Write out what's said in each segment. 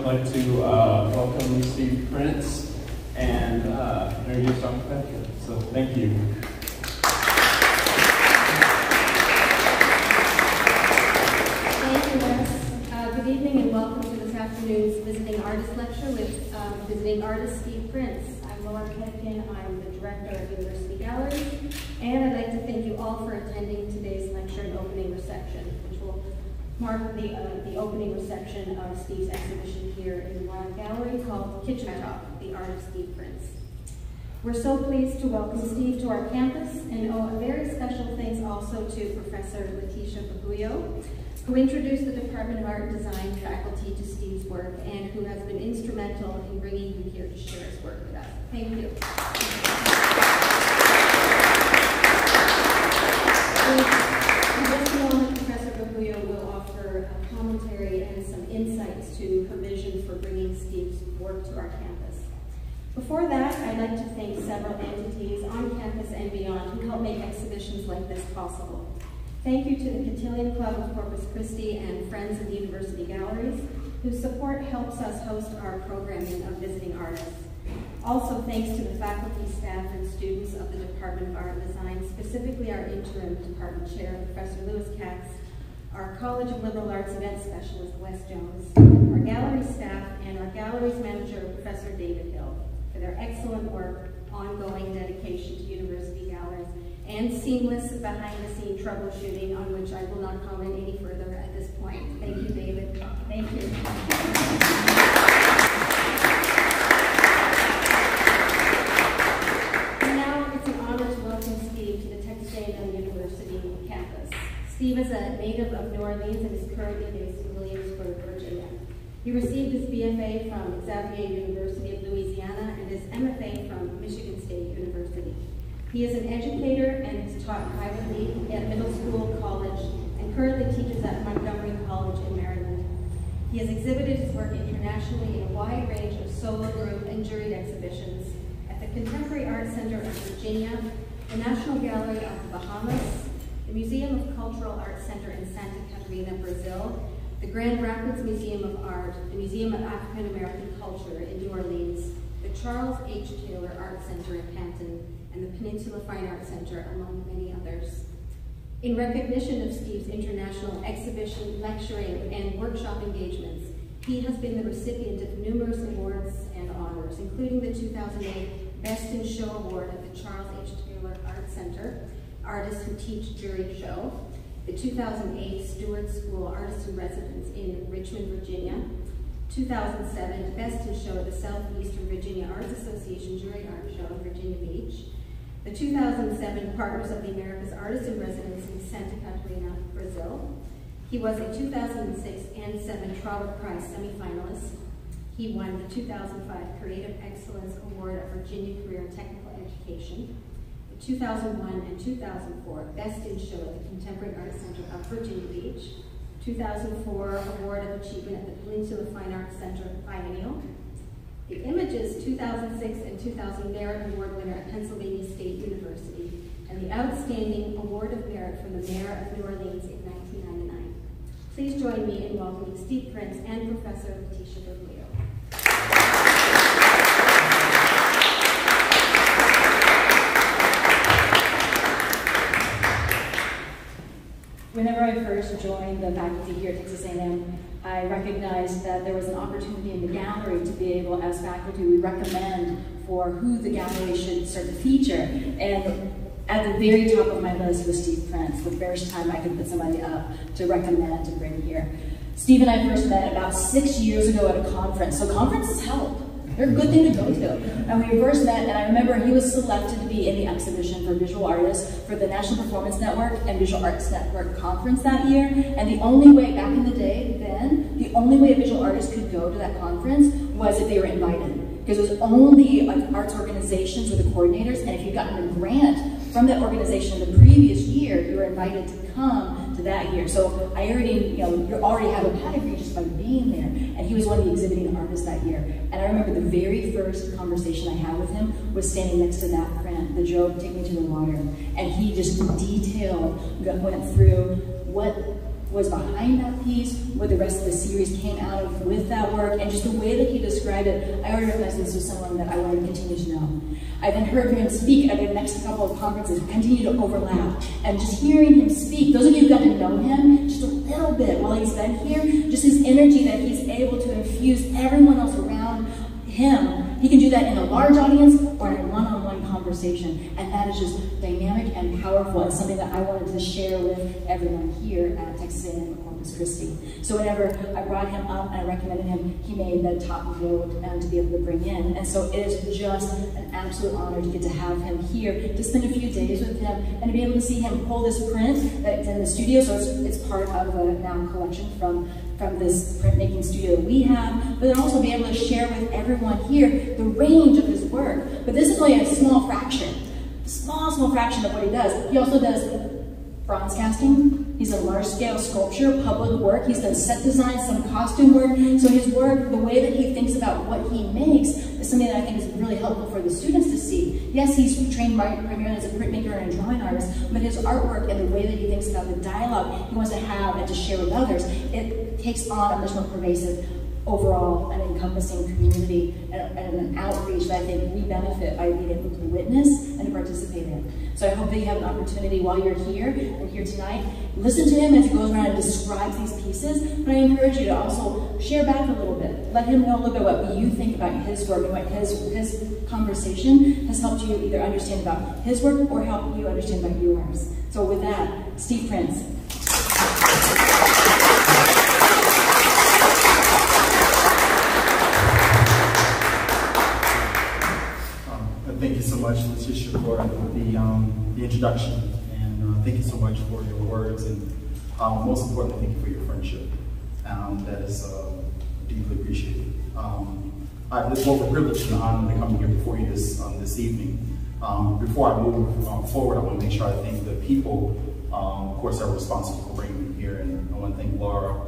like to welcome Steve Prince and introduce Dr. Petra. So thank you. Thank you, Wes. Good evening and welcome to this afternoon's Visiting Artist Lecture with visiting artist Steve Prince. I'm Laura Ketkin. I'm the director of University Galleries, and I'd like to thank you all for attending today's lecture and opening reception, which will mark the opening reception of Steve's exhibition here in the Royal Gallery called Kitchen Talk, the Art of Steve Prince. We're so pleased to welcome Steve to our campus and owe a very special thanks also to Professor Letitia Baguio, who introduced the Department of Art and Design faculty to Steve's work and who has been instrumental in bringing him here to share his work with us. Thank you. In just a moment, Professor Baguio will offer a commentary and some insights to her vision for bringing Steve's work to our campus. Before that, I'd like to thank several entities on campus and beyond who help make exhibitions like this possible. Thank you to the Cotillion Club of Corpus Christi and Friends of the University Galleries, whose support helps us host our programming of visiting artists. Also thanks to the faculty, staff, and students of the Department of Art and Design, specifically our interim department chair, Professor Lewis Katz, our College of Liberal Arts event specialist, Wes Jones, our gallery staff, and our galleries manager, Professor David Hill, for their excellent work, ongoing dedication to university galleries, and seamless behind-the-scene troubleshooting, on which I will not comment any further at this point. Thank you, David. Thank you. And now it's an honor to welcome Steve to the Texas A&M University campus. Steve is a native of New Orleans and is currently based in Williamsburg, Virginia. He received his BFA from Xavier University of Louisiana and his MFA from Michigan State University. He is an educator and has taught privately at middle school, college, and currently teaches at Montgomery College in Maryland. He has exhibited his work internationally in a wide range of solo, group, and juried exhibitions at the Contemporary Art Center of Virginia, the National Gallery of the Bahamas, the Museum of Cultural Arts Center in Santa Catarina, Brazil, the Grand Rapids Museum of Art, the Museum of African American Culture in New Orleans, the Charles H. Taylor Art Center in Canton, and the Peninsula Fine Arts Center, among many others. In recognition of Steve's international exhibition, lecturing, and workshop engagements, he has been the recipient of numerous awards and honors, including the 2008 Best in Show Award at the Charles H. Taylor Art Center, Artists Who Teach Juried Show, the 2008 Stewart School Artist in Residence in Richmond, Virginia, 2007 Best in Show at the Southeastern Virginia Arts Association Jury Art Show in Virginia Beach, the 2007 Partners of the Americas Artist in Residence in Santa Catarina, Brazil. He was a 2006 and 7 Trollope Prize semifinalist. He won the 2005 Creative Excellence Award of Virginia Career and Technical Education, the 2001 and 2004 Best in Show at the Contemporary Arts Center of Virginia Beach, 2004 Award of Achievement at the Peninsula Fine Arts Center Biennial, the Images 2006 and 2000 Merit Award winner at Pennsylvania State University, and the Outstanding Award of Merit from the Mayor of New Orleans in 1999. Please join me in welcoming Steve Prince and Professor Letitia Baguio. Whenever I first joined the faculty here at Texas A&M, I recognized that there was an opportunity in the gallery to be able, as faculty, we recommend for who the gallery should start to feature. And at the very top of my list was Steve Prince, the first time I could put somebody up to recommend to bring here. Steve and I first met about 6 years ago at a conference. So conferences help. They're a good thing to go to. And we first met, and I remember he was selected to be in the exhibition for visual artists for the National Performance Network and Visual Arts Network conference that year. And the only way, back in the day then, the only way a visual artist could go to that conference was if they were invited. Because it was only like arts organizations or the coordinators, and if you'd gotten a grant from that organization the previous year, you were invited to come to that year. So I already, you already have a pedigree just by being there. And he was one of the exhibiting artists that year. And I remember the very first conversation I had with him was standing next to that print, the Job, Take Me to the Water. And he just detailed, went through what was behind that piece, where the rest of the series came out of with that work, and just the way that he described it, I already recognized this was someone that I wanted to continue to know. I then heard him speak at the next couple of conferences, continue to overlap, and just hearing him speak, those of you who got to know him just a little bit while he's been here, just his energy that he's able to infuse everyone else around him. He can do that in a large audience or in a one-on-one conversation, and that is just dynamic and powerful, and something that I wanted to share with everyone here at Texas A&M Corpus Christi. So whenever I brought him up and I recommended him, he made the top vote to be able to bring in, and so it is just an absolute honor to get to have him here, to spend a few days with him, and to be able to see him pull this print that's in the studio. So it's part of a now collection from this printmaking studio that we have, but then also be able to share with everyone here the range of his work. But this is only a small fraction of what he does. He also does bronze casting. He's a large-scale sculpture, public work. He's done set design, some costume work. So his work, the way that he thinks about what he makes, is something that I think is really helpful for the students to see. Yes, he's trained primarily as a printmaker and a drawing artist, but his artwork and the way that he thinks about the dialogue he wants to have and to share with others, it takes on a much more pervasive overall and encompassing community and an outreach that I think we benefit by being able to witness and to participate in. So I hope that you have an opportunity while you're here and here tonight, listen to him as he goes around and describes these pieces, but I encourage you to also share back a little bit. Let him know a little bit what you think about his work and what his conversation has helped you either understand about his work or help you understand about yours. So with that, Steve Prince. Thank you so much, Letitia, for the introduction, and thank you so much for your words, and most importantly, thank you for your friendship. That is deeply appreciated. It's both a privilege and an honor to come here before you this evening. Before I move forward, I want to make sure I thank the people, of course, that are responsible for bringing me here, and I want to thank Laura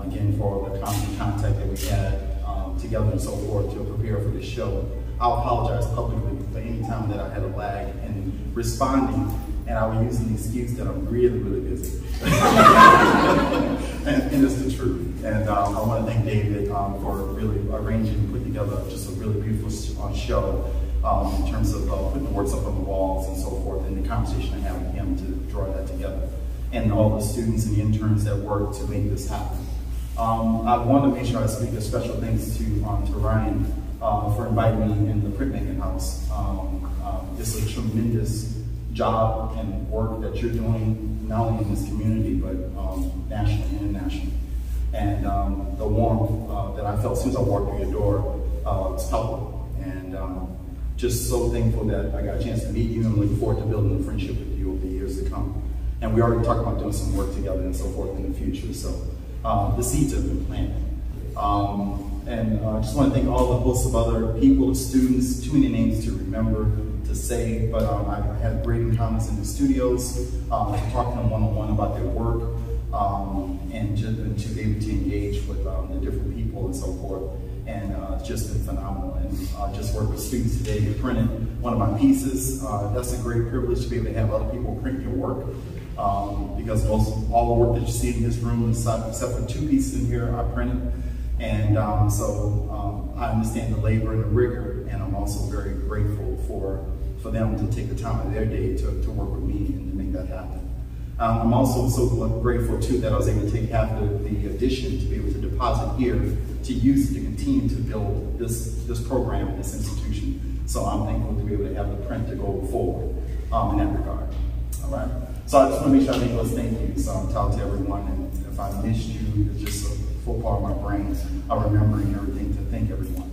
again for the constant contact that we had together and so forth to prepare for this show. I'll apologize publicly for any time that I had a lag in responding, and I was using the excuse that I'm really, really busy. and it's the truth. And I want to thank David for really arranging and putting together just a really beautiful show in terms of putting the works up on the walls and so forth, and the conversation I had with him to draw that together, and all the students and the interns that worked to make this happen. I want to make sure I speak a special thanks to Ryan for inviting me in the printmaking house. It's a tremendous job and work that you're doing, not only in this community, but nationally and internationally. And the warmth that I felt since I walked through your door is palpable. And just so thankful that I got a chance to meet you, and looking forward to building a friendship with you over the years to come. And we already talked about doing some work together and so forth in the future. So the seeds have been planted. And I just want to thank all the hosts of other people, the students, too many names to remember, to say, but I had great encounters in the studios, to talk to them one-on-one about their work, and to be able to engage with the different people and so forth. And it's just been phenomenal. And just worked with students today who printed one of my pieces. That's a great privilege to be able to have other people print your work. Because all the work that you see in this room, except for 2 pieces in here, I printed. And so I understand the labor and the rigor, and I'm also very grateful for them to take the time of their day to work with me and to make that happen. I'm also so grateful too that I was able to take half of the addition to be able to deposit here to use it to continue to build this program and this institution. So I'm thankful to be able to have the print to go forward in that regard. All right. So I just want to make sure I make those thank yous to everyone, and if I missed you, it's just a full part of my brain of remembering everything to thank everyone.